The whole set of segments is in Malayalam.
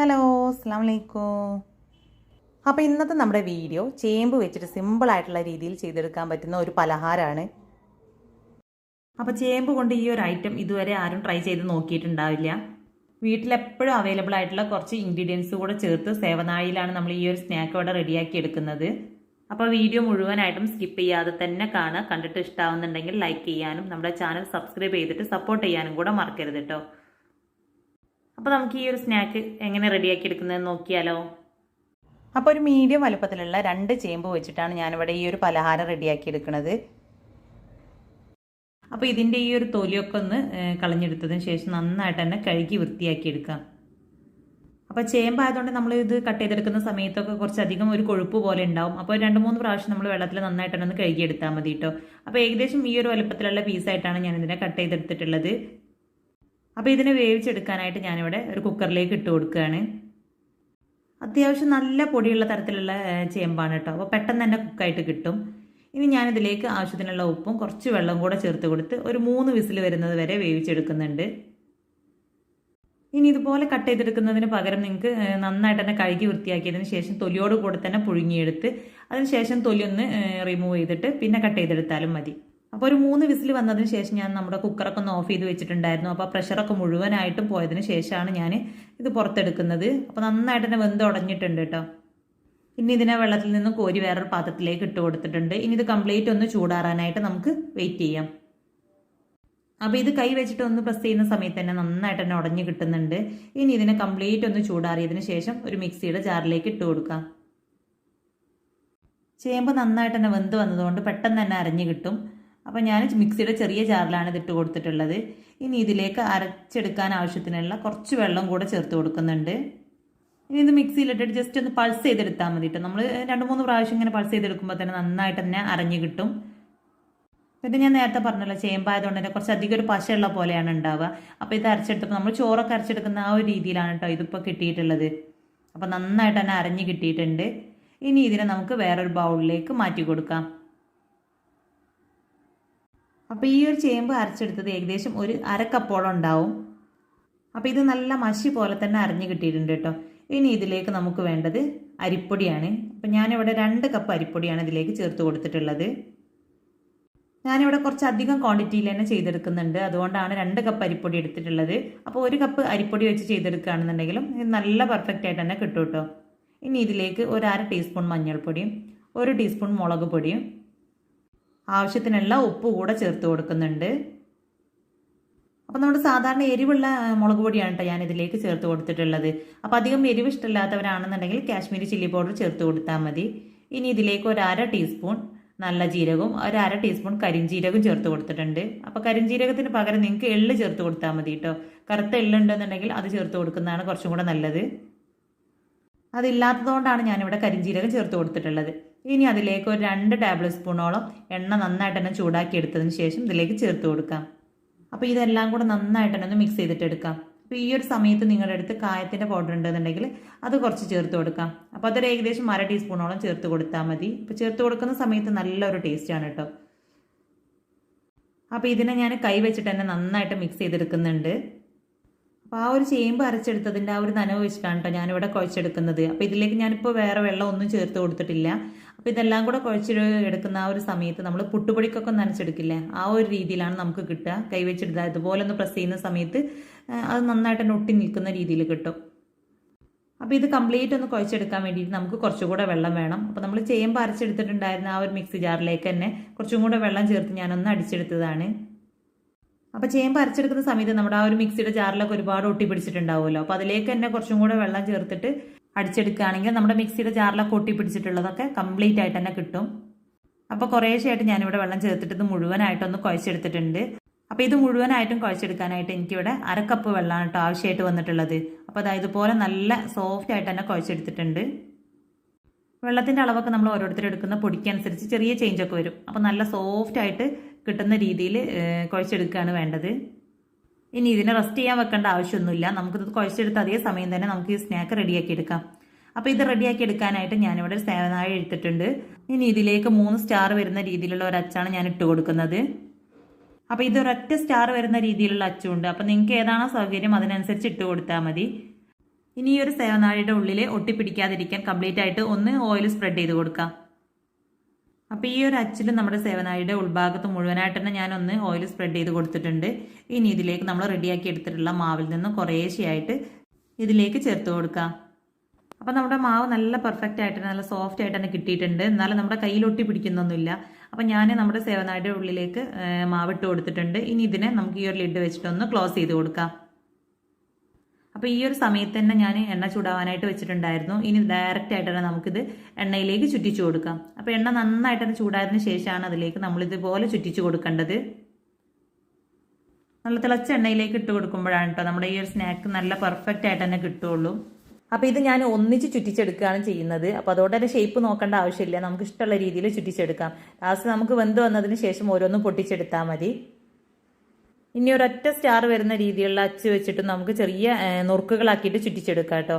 ഹലോ, അസ്സാം വലൈക്കും. അപ്പോൾ ഇന്നത്തെ നമ്മുടെ വീഡിയോ ചേമ്പ് വെച്ചിട്ട് സിമ്പിളായിട്ടുള്ള രീതിയിൽ ചെയ്തെടുക്കാൻ പറ്റുന്ന ഒരു പലഹാരമാണ്. അപ്പോൾ ചേമ്പ് കൊണ്ട് ഈ ഒരു ഐറ്റം ഇതുവരെ ആരും ട്രൈ ചെയ്ത് നോക്കിയിട്ടുണ്ടാവില്ല. വീട്ടിലെപ്പോഴും അവൈലബിൾ ആയിട്ടുള്ള കുറച്ച് ഇൻഗ്രീഡിയൻസ് കൂടെ ചേർത്ത് സേവനാഴിയിലാണ് നമ്മൾ ഈ ഒരു സ്നാക്ക് ഇവിടെ റെഡിയാക്കി എടുക്കുന്നത്. അപ്പോൾ വീഡിയോ മുഴുവനായിട്ടും സ്കിപ്പ് ചെയ്യാതെ തന്നെ കാണുക. കണ്ടിട്ട് ഇഷ്ടമാവുന്നുണ്ടെങ്കിൽ ലൈക്ക് ചെയ്യാനും നമ്മുടെ ചാനൽ സബ്സ്ക്രൈബ് ചെയ്തിട്ട് സപ്പോർട്ട് ചെയ്യാനും കൂടെ മറക്കരുത് കേട്ടോ. അപ്പോൾ നമുക്ക് ഈ ഒരു സ്നാക്ക് എങ്ങനെ റെഡിയാക്കി എടുക്കുന്നതെന്ന് നോക്കിയാലോ. അപ്പോൾ ഒരു മീഡിയം വലുപ്പത്തിലുള്ള 2 ചേമ്പ് വെച്ചിട്ടാണ് ഞാനിവിടെ ഈ ഒരു പലഹാരം റെഡിയാക്കി എടുക്കുന്നത്. അപ്പോൾ ഇതിൻ്റെ ഈ ഒരു തൊലിയൊക്കെ ഒന്ന് കളഞ്ഞെടുത്തതിന് ശേഷം നന്നായിട്ട് തന്നെ കഴുകി വൃത്തിയാക്കി എടുക്കാം. അപ്പോൾ ചേമ്പായതുകൊണ്ട് നമ്മൾ ഇത് കട്ട് ചെയ്തെടുക്കുന്ന സമയത്തൊക്കെ കുറച്ചധികം ഒരു കൊഴുപ്പ് പോലെ ഉണ്ടാവും. അപ്പോൾ 2-3 പ്രാവശ്യം നമ്മൾ വെള്ളത്തിൽ നന്നായിട്ട് തന്നെ ഒന്ന് കഴുകിയെടുത്താൽ മതി കേട്ടോ. അപ്പോൾ ഏകദേശം ഈ ഒരു വലുപ്പത്തിലുള്ള പീസായിട്ടാണ് ഞാൻ ഇതിനെ കട്ട് ചെയ്തെടുത്തിട്ടുള്ളത്. അപ്പോൾ ഇതിനെ വേവിച്ചെടുക്കാനായിട്ട് ഞാനിവിടെ ഒരു കുക്കറിലേക്ക് ഇട്ട് കൊടുക്കുകയാണ്. അത്യാവശ്യം നല്ല പൊടിയുള്ള തരത്തിലുള്ള ചേമ്പാണ് കേട്ടോ. അപ്പോൾ പെട്ടെന്ന് തന്നെ കുക്കായിട്ട് കിട്ടും. ഇനി ഞാനിതിലേക്ക് ആവശ്യത്തിനുള്ള ഉപ്പും കുറച്ച് വെള്ളം കൂടെ ചേർത്ത് കൊടുത്ത് ഒരു 3 വിസിൽ വരുന്നത് വരെ വേവിച്ചെടുക്കുന്നുണ്ട്. ഇനി ഇതുപോലെ കട്ട് ചെയ്തെടുക്കുന്നതിന് പകരം നിങ്ങൾക്ക് നന്നായിട്ട് തന്നെ കഴുകി വൃത്തിയാക്കിയതിന് ശേഷം തൊലിയോട് കൂടെ തന്നെ പുഴുങ്ങിയെടുത്ത് അതിനുശേഷം തൊലി ഒന്ന് റിമൂവ് ചെയ്തിട്ട് പിന്നെ കട്ട് ചെയ്തെടുത്താലും മതി. അപ്പോൾ ഒരു 3 വിസിൽ വന്നതിന് ശേഷം ഞാൻ നമ്മുടെ കുക്കറൊക്കെ ഒന്ന് ഓഫ് ചെയ്ത് വെച്ചിട്ടുണ്ടായിരുന്നു. അപ്പോൾ പ്രഷറൊക്കെ മുഴുവനായിട്ടും പോയതിന് ശേഷമാണ് ഞാൻ ഇത് പുറത്തെടുക്കുന്നത്. അപ്പോൾ നന്നായിട്ട് തന്നെ വെന്ത് ഉടഞ്ഞിട്ടുണ്ട് കേട്ടോ. ഇനി ഇതിനെ വെള്ളത്തിൽ നിന്ന് കോരി വേറൊരു പാത്രത്തിലേക്ക് ഇട്ട് കൊടുത്തിട്ടുണ്ട്. ഇനി ഇത് കംപ്ലീറ്റ് ഒന്ന് ചൂടാറാനായിട്ട് നമുക്ക് വെയിറ്റ് ചെയ്യാം. അപ്പോൾ ഇത് കൈ വെച്ചിട്ട് ഒന്ന് പ്രസ് ചെയ്യുന്ന സമയത്ത് തന്നെ നന്നായിട്ട് തന്നെ ഉടഞ്ഞു കിട്ടുന്നുണ്ട്. ഇനി ഇതിനെ കംപ്ലീറ്റ് ഒന്ന് ചൂടാറിയതിന് ശേഷം ഒരു മിക്സിയുടെ ജാറിലേക്ക് ഇട്ട് കൊടുക്കാം. ചേമ്പ് നന്നായിട്ട് തന്നെ വെന്ത് വന്നതുകൊണ്ട് പെട്ടെന്ന് തന്നെ അരഞ്ഞു കിട്ടും. അപ്പോൾ ഞാൻ മിക്സിയുടെ ചെറിയ ജാറിലാണ് ഇതിട്ട് കൊടുത്തിട്ടുള്ളത്. ഇനി ഇതിലേക്ക് അരച്ചെടുക്കാൻ ആവശ്യത്തിനുള്ള കുറച്ച് വെള്ളം കൂടെ ചേർത്ത് കൊടുക്കുന്നുണ്ട്. ഇനി ഇത് മിക്സിയിലിട്ടിട്ട് ജസ്റ്റ് ഒന്ന് പൾസ് ചെയ്തെടുത്താൽ മതി കേട്ടോ. നമ്മൾ 2-3 പ്രാവശ്യം ഇങ്ങനെ പൾസ് ചെയ്തെടുക്കുമ്പോൾ തന്നെ നന്നായിട്ട് തന്നെ അരഞ്ഞു കിട്ടും. പിന്നെ ഞാൻ നേരത്തെ പറഞ്ഞല്ലോ ചേമ്പായതുകൊണ്ട് തന്നെ കുറച്ചധികം ഒരു പശയുള്ള പോലെയാണ് ഉണ്ടാവുക. അപ്പോൾ ഇത് അരച്ചെടുത്തപ്പോൾ നമ്മൾ ചോറൊക്കെ അരച്ചെടുക്കുന്ന ആ ഒരു രീതിയിലാണ് കേട്ടോ ഇതിപ്പോൾ കിട്ടിയിട്ടുള്ളത്. അപ്പോൾ നന്നായിട്ട് തന്നെ അരഞ്ഞു കിട്ടിയിട്ടുണ്ട്. ഇനി ഇതിനെ നമുക്ക് വേറൊരു ബൗളിലേക്ക് മാറ്റി കൊടുക്കാം. അപ്പോൾ ഈ ഒരു ചേമ്പ് അരച്ചെടുത്തത് ഏകദേശം ഒരു 1/2 കപ്പോളം ഉണ്ടാവും. അപ്പോൾ ഇത് നല്ല മഷി പോലെ തന്നെ അരഞ്ഞു കിട്ടിയിട്ടുണ്ട് കേട്ടോ. ഇനി ഇതിലേക്ക് നമുക്ക് വേണ്ടത് അരിപ്പൊടിയാണ്. അപ്പോൾ ഞാനിവിടെ 2 കപ്പ് അരിപ്പൊടിയാണ് ഇതിലേക്ക് ചേർത്ത് കൊടുത്തിട്ടുള്ളത്. ഞാനിവിടെ കുറച്ചധികം ക്വാണ്ടിറ്റിയിൽ തന്നെ ചെയ്തെടുക്കുന്നുണ്ട്. അതുകൊണ്ടാണ് 2 കപ്പ് അരിപ്പൊടി എടുത്തിട്ടുള്ളത്. അപ്പോൾ 1 കപ്പ് അരിപ്പൊടി വെച്ച് ചെയ്തെടുക്കുകയാണെന്നുണ്ടെങ്കിലും ഇത് നല്ല പെർഫെക്റ്റ് ആയിട്ട് തന്നെ കിട്ടും കേട്ടോ. ഇനി ഇതിലേക്ക് ഒരു 1/2 ടീസ്പൂൺ മഞ്ഞൾപ്പൊടിയും 1 ടീസ്പൂൺ മുളക് പൊടിയും ആവശ്യത്തിനുള്ള ഉപ്പ് കൂടെ ചേർത്ത് കൊടുക്കുന്നുണ്ട്. അപ്പോൾ നമ്മുടെ സാധാരണ എരിവുള്ള മുളക് പൊടിയാണ് കേട്ടോ ഞാൻ ഇതിലേക്ക് ചേർത്ത് കൊടുത്തിട്ടുള്ളത്. അപ്പോൾ അധികം എരിവ് ഇഷ്ടമില്ലാത്തവരാണെന്നുണ്ടെങ്കിൽ കാശ്മീരി ചില്ലി പൗഡർ ചേർത്ത് കൊടുത്താൽ മതി. ഇനി ഇതിലേക്ക് ഒരു 1/2 ടീസ്പൂൺ നല്ല ജീരകവും ഒരു 1/2 ടീസ്പൂൺ കരിഞ്ജീരകവും ചേർത്ത് കൊടുത്തിട്ടുണ്ട്. അപ്പോൾ കരിഞ്ജീരകത്തിന് പകരം നിങ്ങൾക്ക് എള്ള് ചേർത്ത് കൊടുത്താൽ മതി കേട്ടോ. കറുത്ത എള്ളുണ്ടെന്നുണ്ടെങ്കിൽ അത് ചേർത്ത് കൊടുക്കുന്നതാണ് കുറച്ചും കൂടെ നല്ലത്. അതില്ലാത്തതുകൊണ്ടാണ് ഞാനിവിടെ കരിഞ്ജീരകം ചേർത്ത് കൊടുത്തിട്ടുള്ളത്. ഇനി അതിലേക്ക് ഒരു 2 ടേബിൾ സ്പൂണോളം എണ്ണ നന്നായിട്ട് തന്നെ ചൂടാക്കി എടുത്തതിന് ശേഷം ഇതിലേക്ക് ചേർത്ത് കൊടുക്കാം. അപ്പോൾ ഇതെല്ലാം കൂടെ നന്നായിട്ട് തന്നെ ഒന്ന് മിക്സ് ചെയ്തിട്ട് എടുക്കാം. അപ്പോൾ ഈ ഒരു സമയത്ത് നിങ്ങളുടെ അടുത്ത് കായത്തിൻ്റെ പൗഡർ ഉണ്ടെന്നുണ്ടെങ്കിൽ അത് കുറച്ച് ചേർത്ത് കൊടുക്കാം. അപ്പോൾ അതൊരു ഏകദേശം 1/2 ടീസ്പൂണോളം ചേർത്ത് കൊടുത്താൽ മതി. അപ്പോൾ ചേർത്ത് കൊടുക്കുന്ന സമയത്ത് നല്ലൊരു ടേസ്റ്റാണ് കേട്ടോ. അപ്പോൾ ഇതിനെ ഞാൻ കൈ വെച്ചിട്ട് തന്നെ നന്നായിട്ട് മിക്സ് ചെയ്തെടുക്കുന്നുണ്ട്. അപ്പോൾ ആ ഒരു ചേമ്പ് അരച്ചെടുത്തതിൻ്റെ ആ ഒരു നനവ് വെച്ചിട്ടാണ് കേട്ടോ ഞാനിവിടെ കുഴച്ചെടുക്കുന്നത്. അപ്പോൾ ഇതിലേക്ക് ഞാനിപ്പോൾ വേറെ വെള്ളം ഒന്നും ചേർത്ത് കൊടുത്തിട്ടില്ല. അപ്പോൾ ഇതെല്ലാം കൂടെ കുഴച്ചെടുക്കുന്ന ആ ഒരു സമയത്ത് നമ്മൾ പുട്ടുപൊടിക്കൊക്കെ നനച്ചെടുക്കില്ലേ, ആ ഒരു രീതിയിലാണ് നമുക്ക് കിട്ടുക. കൈവച്ചെടുത്താൽ ഇതുപോലെ ഒന്ന് പ്രസ് ചെയ്യുന്ന സമയത്ത് അത് നന്നായിട്ട് തന്നെ ഒട്ടി നിൽക്കുന്ന രീതിയിൽ കിട്ടും. അപ്പോൾ ഇത് കംപ്ലീറ്റ് ഒന്ന് കുഴച്ചെടുക്കാൻ വേണ്ടിയിട്ട് നമുക്ക് കുറച്ചുകൂടെ വെള്ളം വേണം. അപ്പോൾ നമ്മൾ ചേമ്പ് അരച്ചെടുത്തിട്ടുണ്ടായിരുന്ന ആ ഒരു മിക്സി ജാറിലേക്ക് തന്നെ കുറച്ചും കൂടെ വെള്ളം ചേർത്ത് ഞാനൊന്ന് അടിച്ചെടുത്തതാണ്. അപ്പോൾ ചേമ്പ് അരച്ചെടുക്കുന്ന സമയത്ത് നമ്മുടെ ആ ഒരു മിക്സിയുടെ ജാറിലൊക്കെ ഒരുപാട് ഒട്ടി പിടിച്ചിട്ടുണ്ടാവുമല്ലോ. അപ്പോൾ അതിലേക്ക് തന്നെ കുറച്ചും കൂടെ വെള്ളം ചേർത്തിട്ട് അടിച്ചെടുക്കുകയാണെങ്കിൽ നമ്മുടെ മിക്സിയുടെ ജാറിലൊക്കെ ഒട്ടി പിടിച്ചിട്ടുള്ളതൊക്കെ കംപ്ലീറ്റ് ആയിട്ട് തന്നെ കിട്ടും. അപ്പോൾ കുറേശ്ശെയായിട്ട് ഞാനിവിടെ വെള്ളം ചേർത്തിട്ട് ഇത് മുഴുവനായിട്ടൊന്ന് കുഴച്ചെടുത്തിട്ടുണ്ട്. അപ്പോൾ ഇത് മുഴുവനായിട്ടും കുഴച്ചെടുക്കാനായിട്ട് എനിക്കിവിടെ 1/2 കപ്പ് വെള്ളമാണ് കേട്ടോ ആവശ്യമായിട്ട് വന്നിട്ടുള്ളത്. അപ്പോൾ അതായത് ഇതുപോലെ നല്ല സോഫ്റ്റ് ആയിട്ട് തന്നെ കുഴച്ചെടുത്തിട്ടുണ്ട്. വെള്ളത്തിൻ്റെ അളവൊക്കെ നമ്മൾ ഓരോരുത്തരെടുക്കുന്ന പൊടിക്കനുസരിച്ച് ചെറിയ ചേഞ്ചൊക്കെ വരും. അപ്പോൾ നല്ല സോഫ്റ്റ് ആയിട്ട് കിട്ടുന്ന രീതിയിൽ കുഴച്ചെടുക്കുകയാണ് വേണ്ടത്. ഇനി ഇതിനെ റെസ്റ്റ് ചെയ്യാൻ വെക്കേണ്ട ആവശ്യമൊന്നുമില്ല. നമുക്കിത് കുഴച്ചെടുത്ത് അതേ സമയം തന്നെ നമുക്ക് ഈ സ്നാക്ക് റെഡിയാക്കി എടുക്കാം. അപ്പോൾ ഇത് റെഡിയാക്കി എടുക്കാനായിട്ട് ഞാനിവിടെ സേവനാഴി എടുത്തിട്ടുണ്ട്. ഇനി ഇതിലേക്ക് 3 സ്റ്റാർ വരുന്ന രീതിയിലുള്ള ഒരു അച്ചാണ് ഞാൻ ഇട്ട് കൊടുക്കുന്നത്. അപ്പോൾ ഇത് ഒരൊറ്റ സ്റ്റാർ വരുന്ന രീതിയിലുള്ള അച്ചുണ്ട്. അപ്പോൾ നിങ്ങൾക്ക് ഏതാണോ സൗകര്യം അതിനനുസരിച്ച് ഇട്ട് കൊടുത്താൽ മതി. ഇനി ഈ ഒരു സേവനാഴിയുടെ ഉള്ളിൽ ഒട്ടിപ്പിടിക്കാതിരിക്കാൻ കംപ്ലീറ്റ് ആയിട്ട് ഒന്ന് ഓയിൽ സ്പ്രെഡ് ചെയ്ത് കൊടുക്കാം. അപ്പോൾ ഈ ഒരു അച്ചിൽ നമ്മുടെ സേവനാഴിയുടെ ഉൾഭാഗത്ത് മുഴുവനായിട്ട് തന്നെ ഞാനൊന്ന് ഓയിൽ സ്പ്രെഡ് ചെയ്ത് കൊടുത്തിട്ടുണ്ട്. ഇനി ഇതിലേക്ക് നമ്മൾ റെഡിയാക്കി എടുത്തിട്ടുള്ള മാവിൽ നിന്ന് കുറേശ്ശെയായിട്ട് ഇതിലേക്ക് ചേർത്ത് കൊടുക്കാം. അപ്പോൾ നമ്മുടെ മാവ് നല്ല പെർഫെക്റ്റ് ആയിട്ട് നല്ല സോഫ്റ്റ് ആയിട്ട് തന്നെ കിട്ടിയിട്ടുണ്ട്. എന്നാലും നമ്മുടെ കയ്യിലൊട്ടി പിടിക്കുന്നൊന്നുമില്ല. അപ്പോൾ ഞാൻ നമ്മുടെ സേവനാഴിയുടെ ഉള്ളിലേക്ക് മാവിട്ട് കൊടുത്തിട്ടുണ്ട്. ഇനി ഇതിനെ നമുക്ക് ഈ ഒരു ലിഡ് വെച്ചിട്ടൊന്ന് ക്ലോസ് ചെയ്ത് കൊടുക്കാം. അപ്പോൾ ഈ ഒരു സമയത്ത് തന്നെ ഞാൻ എണ്ണ ചൂടാവാനായിട്ട് വെച്ചിട്ടുണ്ടായിരുന്നു. ഇനി ഡയറക്റ്റ് ആയിട്ട് തന്നെ നമുക്കിത് എണ്ണയിലേക്ക് ചുറ്റിച്ചു കൊടുക്കാം. അപ്പോൾ എണ്ണ നന്നായിട്ട് തന്നെ ചൂടായതിന് ശേഷമാണ് അതിലേക്ക് നമ്മളിതുപോലെ ചുറ്റിച്ചു കൊടുക്കേണ്ടത്. നല്ല തിളച്ച എണ്ണയിലേക്ക് ഇട്ട് കൊടുക്കുമ്പോഴാണ് കേട്ടോ നമ്മുടെ ഈ ഒരു സ്നാക്ക് നല്ല പെർഫെക്റ്റ് ആയിട്ട് തന്നെ കിട്ടുള്ളൂ. അപ്പോൾ ഇത് ഞാൻ ഒന്നിച്ച് ചുറ്റിച്ചെടുക്കുകയാണ് ചെയ്യുന്നത്. അപ്പോൾ അതുകൊണ്ട് തന്നെ ഷേപ്പ് നോക്കേണ്ട ആവശ്യമില്ല. നമുക്ക് ഇഷ്ടമുള്ള രീതിയിൽ ചുറ്റിച്ചെടുക്കാം. ലാസ്റ്റ് നമുക്ക് വെന്ത് വന്നതിന് ശേഷം ഓരോന്നും പൊട്ടിച്ചെടുത്താൽ മതി. ഇനി ഒരൊറ്റ സ്റ്റാർ വരുന്ന രീതിയിലുള്ള അച്ച് വെച്ചിട്ട് നമുക്ക് ചെറിയ നുറുക്കുകളാക്കിയിട്ട് ചുറ്റിച്ചെടുക്കാം കേട്ടോ.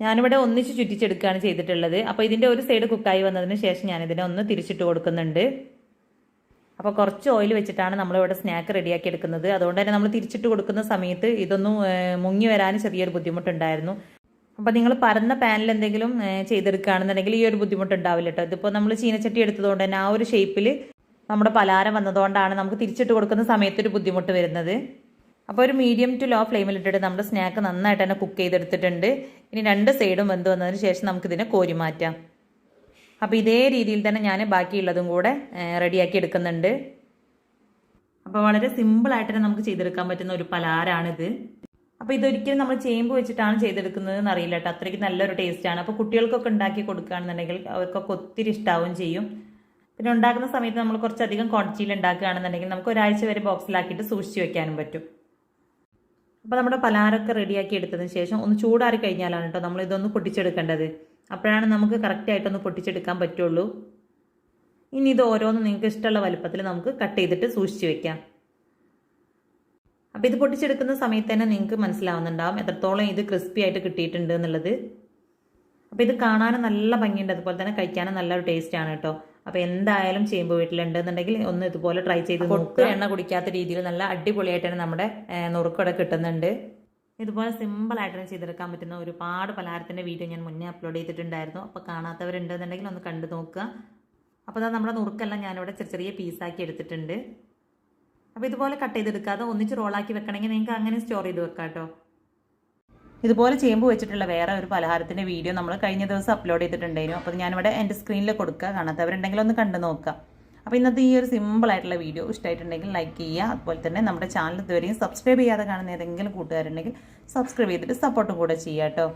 ഞാനിവിടെ ഒന്നിച്ച് ചുറ്റിച്ചെടുക്കുകയാണ് ചെയ്തിട്ടുള്ളത്. അപ്പോൾ ഇതിൻ്റെ ഒരു സൈഡ് കുക്കായി വന്നതിന് ശേഷം ഞാനിതിനെ ഒന്ന് തിരിച്ചിട്ട് കൊടുക്കുന്നുണ്ട്. അപ്പോൾ കുറച്ച് ഓയിൽ വെച്ചിട്ടാണ് നമ്മളിവിടെ സ്നാക്ക് റെഡിയാക്കി എടുക്കുന്നത്. അതുകൊണ്ട് തന്നെ നമ്മൾ തിരിച്ചിട്ട് കൊടുക്കുന്ന സമയത്ത് ഇതൊന്നും മുങ്ങി വരാൻ ചെറിയൊരു ബുദ്ധിമുട്ടുണ്ടായിരുന്നു. അപ്പോൾ നിങ്ങൾ പരന്ന പാനിൽ എന്തെങ്കിലും ചെയ്തെടുക്കുകയാണെന്നുണ്ടെങ്കിൽ ഈ ഒരു ബുദ്ധിമുട്ടുണ്ടാവില്ല കേട്ടോ. ഇതിപ്പോൾ നമ്മൾ ചീനച്ചട്ടി എടുത്തതുകൊണ്ട് തന്നെ ആ ഒരു ഷേപ്പിൽ നമ്മുടെ പലാരം വന്നതുകൊണ്ടാണ് നമുക്ക് തിരിച്ചിട്ട് കൊടുക്കുന്ന സമയത്തൊരു ബുദ്ധിമുട്ട് വരുന്നത്. അപ്പോൾ ഒരു മീഡിയം ടു ലോ ഫ്ലെയിമിലിട്ടിട്ട് നമ്മുടെ സ്നാക്ക് നന്നായിട്ട് തന്നെ കുക്ക് ചെയ്തെടുത്തിട്ടുണ്ട്. ഇനി രണ്ട് സൈഡും വെന്ത് വന്നതിന് ശേഷം നമുക്കിതിനെ കോരി മാറ്റാം. അപ്പോൾ ഇതേ രീതിയിൽ തന്നെ ഞാൻ ബാക്കിയുള്ളതും കൂടെ റെഡിയാക്കി എടുക്കുന്നുണ്ട്. അപ്പോൾ വളരെ സിമ്പിളായിട്ട് തന്നെ നമുക്ക് ചെയ്തെടുക്കാൻ പറ്റുന്ന ഒരു പലഹാരമാണിത്. അപ്പോൾ ഇതൊരിക്കലും നമ്മൾ ചേമ്പ് വെച്ചിട്ടാണ് ചെയ്തെടുക്കുന്നത് എന്നറിയില്ല കേട്ടോ. അത്രയ്ക്ക് നല്ലൊരു ടേസ്റ്റാണ്. അപ്പോൾ കുട്ടികൾക്കൊക്കെ ഉണ്ടാക്കി കൊടുക്കുകയാണെന്നുണ്ടെങ്കിൽ അവർക്കൊക്കെ ഒത്തിരി ഇഷ്ടാവും ചെയ്യും. പിന്നെ ഉണ്ടാക്കുന്ന സമയത്ത് നമ്മൾ കുറച്ചധികം ക്വാണ്ടിറ്റിയിൽ ഉണ്ടാക്കുകയാണെന്നുണ്ടെങ്കിൽ നമുക്ക് ഒരാഴ്ച വരെ ബോക്സിലാക്കിയിട്ട് സൂക്ഷിച്ച് വെക്കാനും പറ്റും. അപ്പോൾ നമ്മുടെ പലഹാരമൊക്കെ റെഡിയാക്കി എടുത്തതിന് ശേഷം ഒന്ന് ചൂടാറി കഴിഞ്ഞാലാണ് കേട്ടോ നമ്മൾ ഇതൊന്ന് പൊട്ടിച്ചെടുക്കേണ്ടത്. അപ്പോഴാണ് നമുക്ക് കറക്റ്റായിട്ടൊന്ന് പൊട്ടിച്ചെടുക്കാൻ പറ്റുള്ളൂ. ഇനി ഇത് ഓരോന്നും നിങ്ങൾക്ക് ഇഷ്ടമുള്ള വലുപ്പത്തിൽ നമുക്ക് കട്ട് ചെയ്തിട്ട് സൂക്ഷിച്ച് വെക്കാം. അപ്പോൾ ഇത് പൊട്ടിച്ചെടുക്കുന്ന സമയത്ത് തന്നെ നിങ്ങൾക്ക് മനസ്സിലാവുന്നുണ്ടാവും എത്രത്തോളം ഇത് ക്രിസ്പി ആയിട്ട് കിട്ടിയിട്ടുണ്ട് എന്നുള്ളത്. അപ്പോൾ ഇത് കാണാനും നല്ല ഭംഗിയുണ്ട്, അതുപോലെ തന്നെ കഴിക്കാനും നല്ലൊരു ടേസ്റ്റാണ് കേട്ടോ. അപ്പോൾ എന്തായാലും ചേമ്പ് വീട്ടിലുണ്ടെന്നുണ്ടെങ്കിൽ ഒന്ന് ഇതുപോലെ ട്രൈ ചെയ്ത് നോക്കുക. എണ്ണ കുടിക്കാത്ത രീതിയിൽ നല്ല അടിപൊളിയായിട്ട് തന്നെ നമ്മുടെ നുറുക്കോടെ കിട്ടുന്നുണ്ട്. ഇതുപോലെ സിമ്പിളായിട്ട് തന്നെ ചെയ്തെടുക്കാൻ പറ്റുന്ന ഒരുപാട് പലഹാരത്തിൻ്റെ വീഡിയോ ഞാൻ മുന്നേ അപ്ലോഡ് ചെയ്തിട്ടുണ്ടായിരുന്നു. അപ്പോൾ കാണാത്തവരുണ്ടെന്നുണ്ടെങ്കിൽ ഒന്ന് കണ്ടു നോക്കുക. അപ്പോൾ അതാ നമ്മുടെ നുറുക്കെല്ലാം ഞാനിവിടെ ചെറിയ ചെറിയ പീസാക്കി എടുത്തിട്ടുണ്ട്. അപ്പോൾ ഇതുപോലെ കട്ട് ചെയ്തെടുക്കാതെ ഒന്നിച്ച് റോളാക്കി വെക്കണമെങ്കിൽ നിങ്ങൾക്ക് അങ്ങനെ സ്റ്റോർ ചെയ്ത് വെക്കാം കേട്ടോ. ഇതുപോലെ ചേമ്പ് വെച്ചിട്ടുള്ള വേറെ ഒരു പലഹാരത്തിൻ്റെ വീഡിയോ നമ്മൾ കഴിഞ്ഞ ദിവസം അപ്ലോഡ് ചെയ്തിട്ടുണ്ടായിരുന്നു. അപ്പോൾ ഞാനിവിടെ എൻ്റെ സ്ക്രീനിൽ കൊടുക്കുക, കാണാത്തവരുണ്ടെങ്കിൽ ഒന്ന് കണ്ടു നോക്കുക. അപ്പോൾ ഇന്നത്തെ ഈ ഒരു സിമ്പിളായിട്ടുള്ള വീഡിയോ ഇഷ്ടമായിട്ടുണ്ടെങ്കിൽ ലൈക്ക് ചെയ്യുക. അതുപോലെ തന്നെ നമ്മുടെ ചാനൽ ഇതുവരെയും സബ്സ്ക്രൈബ് ചെയ്യാതെ കാണുന്ന ഏതെങ്കിലും കൂട്ടുകാരുണ്ടെങ്കിൽ സബ്സ്ക്രൈബ് ചെയ്തിട്ട് സപ്പോർട്ടും കൂടെ ചെയ്യുക കേട്ടോ.